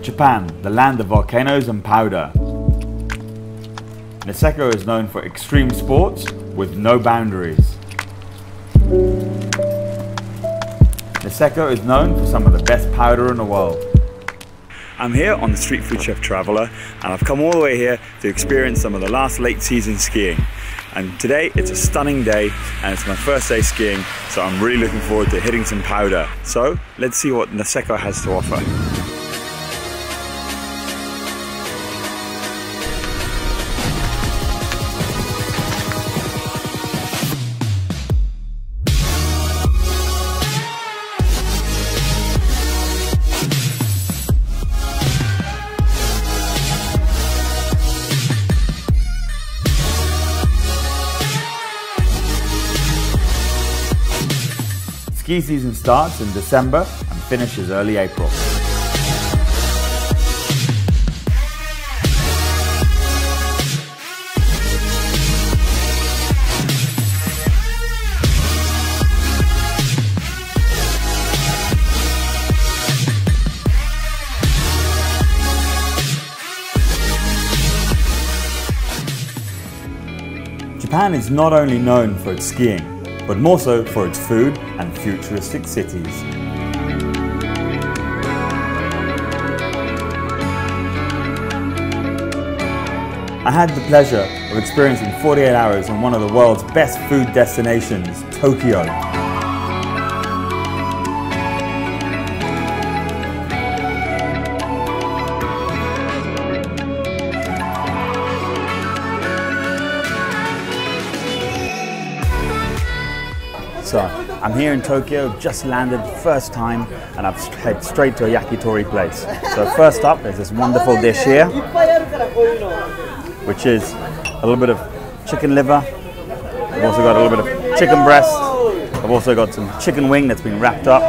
Japan, the land of volcanoes and powder. Niseko is known for extreme sports with no boundaries. Niseko is known for some of the best powder in the world. I'm here on the Street Food Chef Traveller, and I've come all the way here to experience some of the last late season skiing. And today it's a stunning day and it's my first day skiing, so I'm really looking forward to hitting some powder. So let's see what Niseko has to offer. Ski season starts in December and finishes early April. Japan is not only known for its skiing, but more so for its food and futuristic cities. I had the pleasure of experiencing 48 hours in one of the world's best food destinations, Tokyo. So I'm here in Tokyo, just landed first time, and I've head straight to a yakitori place. So first up, there's this wonderful dish here, which is a little bit of chicken liver. I've also got a little bit of chicken breast. I've also got some chicken wing that's been wrapped up,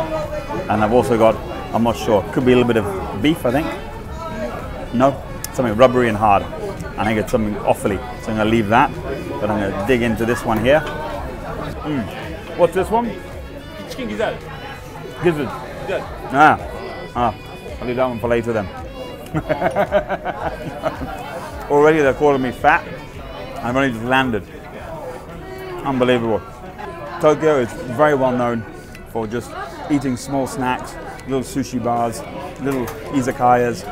and I've also got, I'm not sure, could be a little bit of beef, I think. No, something rubbery and hard. I think it's something awfully, so I'm gonna leave that, but I'm gonna dig into this one here. What's this one? Chicken gizzard. Gizzard. I'll leave that one for later then. Already they're calling me fat. I've only just landed. Unbelievable. Tokyo is very well known for just eating small snacks, little sushi bars, little izakayas,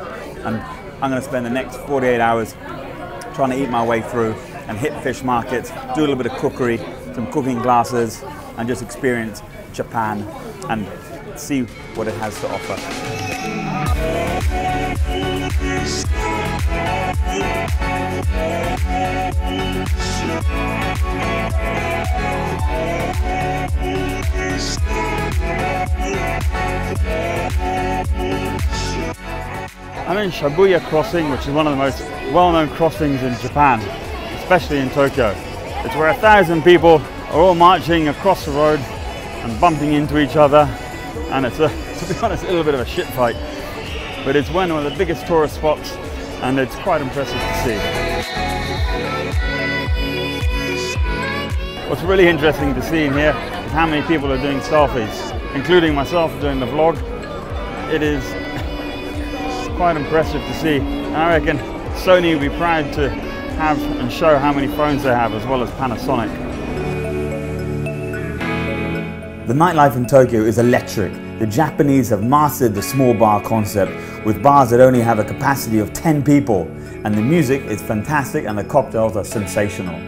and I'm going to spend the next 48 hours trying to eat my way through and hit fish markets, do a little bit of cookery, some cooking classes, and just experience Japan and see what it has to offer. I'm in Shibuya Crossing, which is one of the most well-known crossings in Japan, especially in Tokyo. It's where 1,000 people are all marching across the road and bumping into each other, and it's, to be honest, a little bit of a shit fight. But it's one of the biggest tourist spots, and it's quite impressive to see. What's really interesting to see in here is how many people are doing selfies, including myself doing the vlog. It is quite impressive to see, and I reckon Sony will be proud to have and show how many phones they have, as well as Panasonic. The nightlife in Tokyo is electric. The Japanese have mastered the small bar concept, with bars that only have a capacity of 10 people, and the music is fantastic and the cocktails are sensational.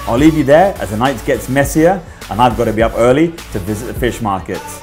I'll leave you there as the night gets messier and I've got to be up early to visit the fish markets.